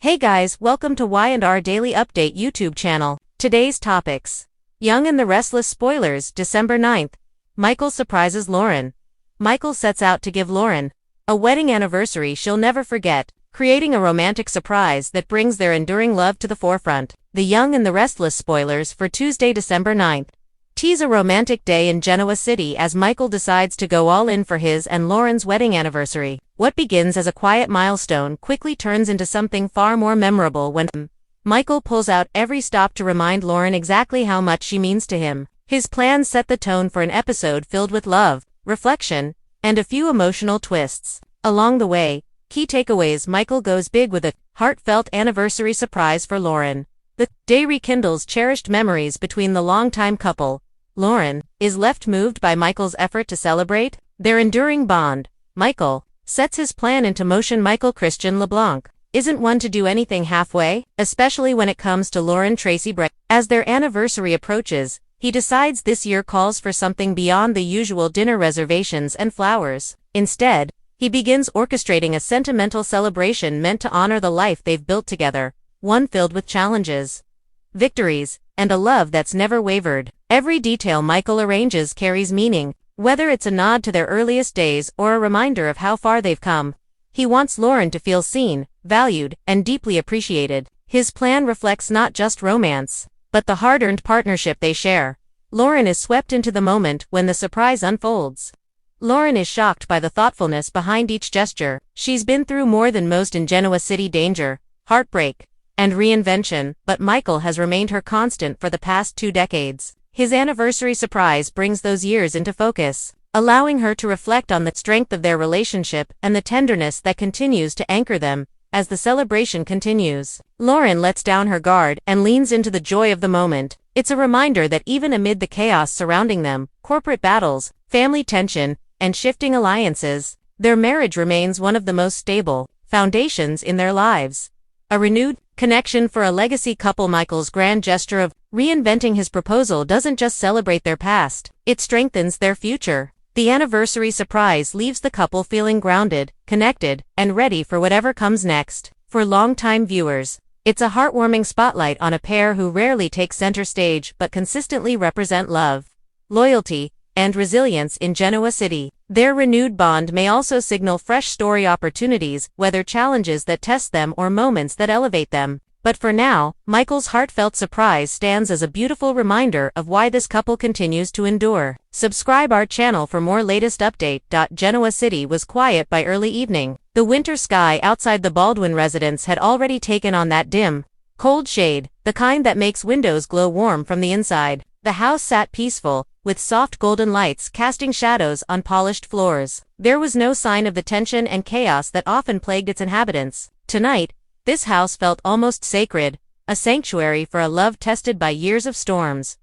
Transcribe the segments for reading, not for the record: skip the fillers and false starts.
Hey guys, welcome to Y&R Daily Update YouTube channel. Today's topics. Young and the Restless spoilers, December 9th. Michael surprises Lauren. Michael sets out to give Lauren a wedding anniversary she'll never forget, creating a romantic surprise that brings their enduring love to the forefront. The Young and the Restless spoilers for Tuesday, December 9th. Tease a romantic day in Genoa City as Michael decides to go all in for his and Lauren's wedding anniversary. What begins as a quiet milestone quickly turns into something far more memorable when Michael pulls out every stop to remind Lauren exactly how much she means to him. His plans set the tone for an episode filled with love, reflection, and a few emotional twists. Along the way, key takeaways: Michael goes big with a heartfelt anniversary surprise for Lauren. The day rekindles cherished memories between the longtime couple. Lauren is left moved by Michael's effort to celebrate their enduring bond. Michael sets his plan into motion. Michael Christian LeBlanc isn't one to do anything halfway, especially when it comes to Lauren Tracy Bray. As their anniversary approaches, he decides this year calls for something beyond the usual dinner reservations and flowers. Instead, he begins orchestrating a sentimental celebration meant to honor the life they've built together, one filled with challenges, victories, and a love that's never wavered. Every detail Michael arranges carries meaning, whether it's a nod to their earliest days or a reminder of how far they've come. He wants Lauren to feel seen, valued, and deeply appreciated. His plan reflects not just romance, but the hard-earned partnership they share. Lauren is swept into the moment when the surprise unfolds. Lauren is shocked by the thoughtfulness behind each gesture. She's been through more than most in Genoa City: danger, heartbreak, and reinvention, but Michael has remained her constant for the past 2 decades. His anniversary surprise brings those years into focus, allowing her to reflect on the strength of their relationship and the tenderness that continues to anchor them as the celebration continues. Lauren lets down her guard and leans into the joy of the moment. It's a reminder that even amid the chaos surrounding them, corporate battles, family tension, and shifting alliances, their marriage remains one of the most stable foundations in their lives. A renewed connection for a legacy couple. Michael's grand gesture of reinventing his proposal doesn't just celebrate their past, it strengthens their future. The anniversary surprise leaves the couple feeling grounded, connected, and ready for whatever comes next. For longtime viewers, it's a heartwarming spotlight on a pair who rarely take center stage but consistently represent love, loyalty, and resilience in Genoa City. Their renewed bond may also signal fresh story opportunities, whether challenges that test them or moments that elevate them. But for now, Michael's heartfelt surprise stands as a beautiful reminder of why this couple continues to endure. Subscribe our channel for more latest update. Genoa City was quiet by early evening. The winter sky outside the Baldwin residence had already taken on that dim, cold shade, the kind that makes windows glow warm from the inside. The house sat peaceful, with soft golden lights casting shadows on polished floors. There was no sign of the tension and chaos that often plagued its inhabitants. Tonight, this house felt almost sacred, a sanctuary for a love tested by years of storms.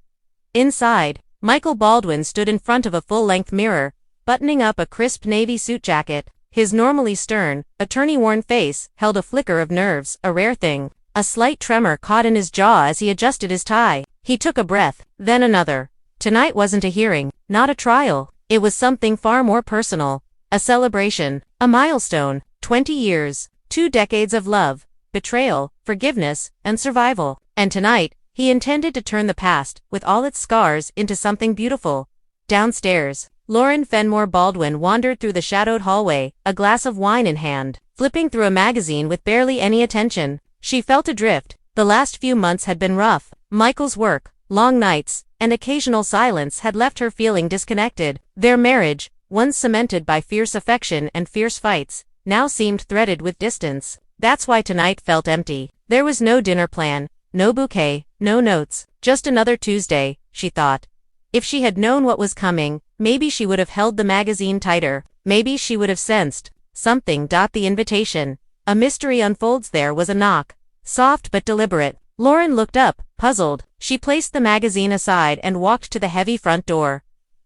Inside, Michael Baldwin stood in front of a full-length mirror, buttoning up a crisp navy suit jacket. His normally stern, attorney-worn face held a flicker of nerves, a rare thing. A slight tremor caught in his jaw as he adjusted his tie. He took a breath, then another. Tonight wasn't a hearing, not a trial. It was something far more personal. A celebration, a milestone. 20 years, 2 decades of love, betrayal, forgiveness, and survival. And tonight, he intended to turn the past, with all its scars, into something beautiful. Downstairs, Lauren Fenmore Baldwin wandered through the shadowed hallway, a glass of wine in hand, flipping through a magazine with barely any attention. She felt adrift. The last few months had been rough. Michael's work, long nights, and occasional silence had left her feeling disconnected. Their marriage, once cemented by fierce affection and fierce fights, now seemed threaded with distance. That's why tonight felt empty. There was no dinner plan, no bouquet, no notes, just another Tuesday, she thought. If she had known what was coming, maybe she would have held the magazine tighter. Maybe she would have sensed something. The invitation. A mystery unfolds. There was a knock. Soft but deliberate. Lauren looked up, puzzled. She placed the magazine aside and walked to the heavy front door.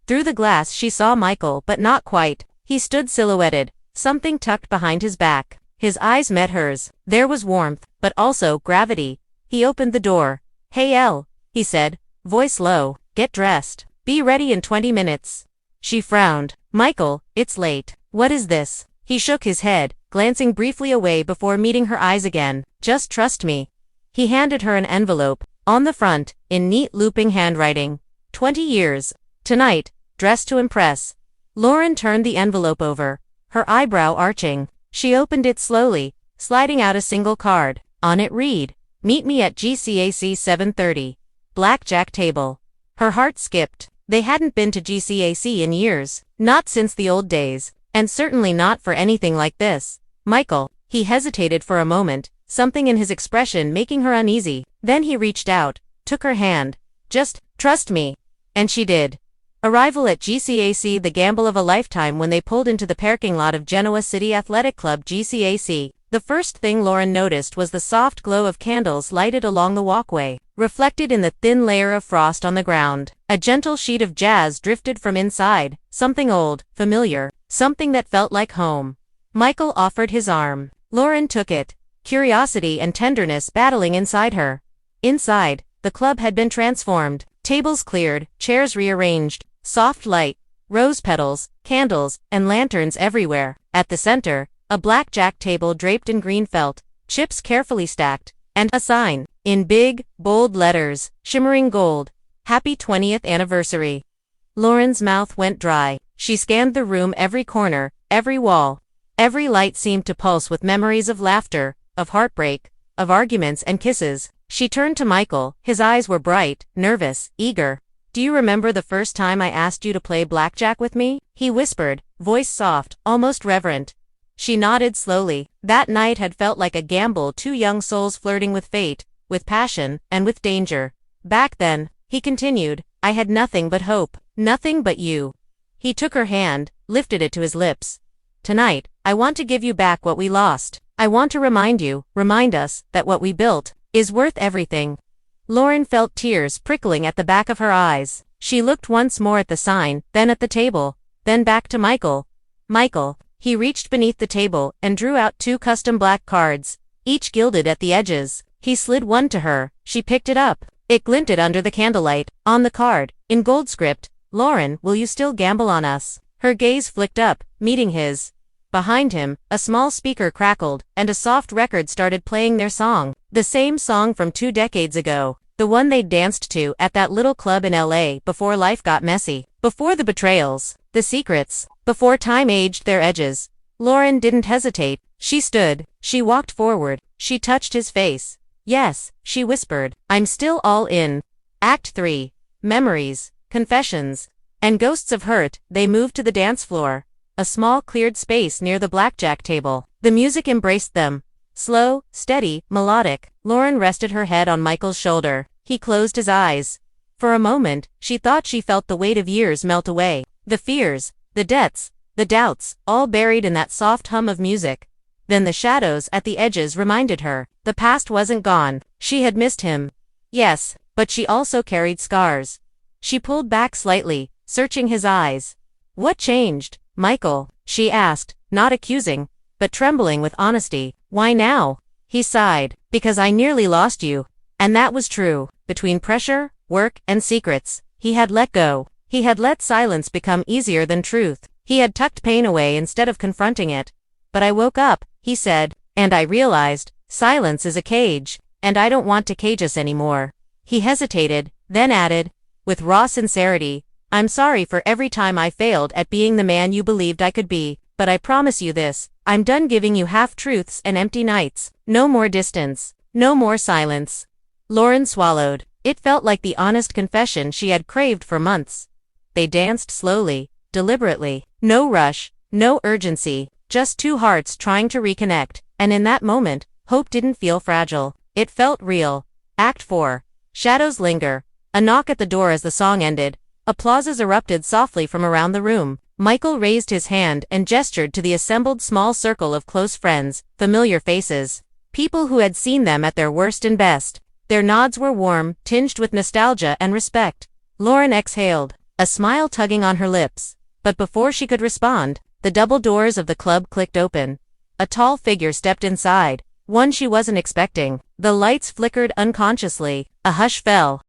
Through the glass she saw Michael, but not quite. He stood silhouetted, something tucked behind his back. His eyes met hers. There was warmth, but also gravity. He opened the door. "Hey Elle," he said, voice low. "Get dressed. Be ready in 20 minutes. She frowned. "Michael, it's late. What is this?" He shook his head, glancing briefly away before meeting her eyes again. Just trust me. He handed her an envelope. On the front, in neat looping handwriting, 20 years. Tonight, dress to impress. Lauren turned the envelope over, her eyebrow arching. She opened it slowly, sliding out a single card. On it read, "Meet me at GCAC 7:30. Blackjack table." Her heart skipped. They hadn't been to GCAC in years, not since the old days, and certainly not for anything like this. Michael, he hesitated for a moment, something in his expression making her uneasy. Then he reached out, took her hand. "Just trust me." And she did. Arrival at GCAC, the gamble of a lifetime when they pulled into the parking lot of Genoa City Athletic Club GCAC. The first thing Lauren noticed was the soft glow of candles lighted along the walkway, reflected in the thin layer of frost on the ground. A gentle sheet of jazz drifted from inside, something old, familiar, something that felt like home. Michael offered his arm. Lauren took it, curiosity and tenderness battling inside her. Inside, the club had been transformed. Tables cleared, chairs rearranged, soft light, rose petals, candles, and lanterns everywhere. At the center, a blackjack table draped in green felt, chips carefully stacked, and a sign, in big, bold letters, shimmering gold, "Happy 20th Anniversary." Lauren's mouth went dry. She scanned the room, every corner, every wall. Every light seemed to pulse with memories of laughter, of heartbreak, of arguments and kisses. She turned to Michael. His eyes were bright, nervous, eager. "Do you remember the first time I asked you to play blackjack with me?" he whispered, voice soft, almost reverent. She nodded slowly. That night had felt like a gamble, two young souls flirting with fate, with passion, and with danger. "Back then," he continued, "I had nothing but hope, nothing but you." He took her hand, lifted it to his lips. "Tonight, I want to give you back what we lost. I want to remind us, that what we built is worth everything." Lauren felt tears prickling at the back of her eyes. She looked once more at the sign, then at the table, then back to Michael. "Michael." He reached beneath the table and drew out two custom black cards, each gilded at the edges. He slid one to her. She picked it up. It glinted under the candlelight. On the card, in gold script, "Lauren, will you still gamble on us?" Her gaze flicked up, meeting his. Behind him, a small speaker crackled, and a soft record started playing their song. The same song from 2 decades ago. The one they'd danced to at that little club in LA before life got messy. Before the betrayals, the secrets, before time aged their edges. Lauren didn't hesitate. She stood. She walked forward. She touched his face. "Yes," she whispered. "I'm still all in." Act 3. Memories, confessions, and ghosts of hurt. They moved to the dance floor, a small cleared space near the blackjack table. The music embraced them. Slow, steady, melodic. Lauren rested her head on Michael's shoulder. He closed his eyes. For a moment, she thought she felt the weight of years melt away. The fears, the debts, the doubts, all buried in that soft hum of music. Then the shadows at the edges reminded her. The past wasn't gone. She had missed him. Yes, but she also carried scars. She pulled back slightly, searching his eyes. "What changed, Michael?" she asked, not accusing, but trembling with honesty. "Why now?" He sighed. "Because I nearly lost you." And that was true. Between pressure, work, and secrets, he had let go. He had let silence become easier than truth. He had tucked pain away instead of confronting it. "But I woke up," he said, "and I realized, silence is a cage, and I don't want to cage us anymore." He hesitated, then added, with raw sincerity, "I'm sorry for every time I failed at being the man you believed I could be, but I promise you this, I'm done giving you half-truths and empty nights. No more distance. No more silence." Lauren swallowed. It felt like the honest confession she had craved for months. They danced slowly, deliberately. No rush, no urgency, just two hearts trying to reconnect. And in that moment, hope didn't feel fragile. It felt real. Act 4. Shadows linger. A knock at the door as the song ended. Applauses erupted softly from around the room. Michael raised his hand and gestured to the assembled small circle of close friends, familiar faces. People who had seen them at their worst and best. Their nods were warm, tinged with nostalgia and respect. Lauren exhaled, a smile tugging on her lips. But before she could respond, the double doors of the club clicked open. A tall figure stepped inside, one she wasn't expecting. The lights flickered unconsciously. A hush fell.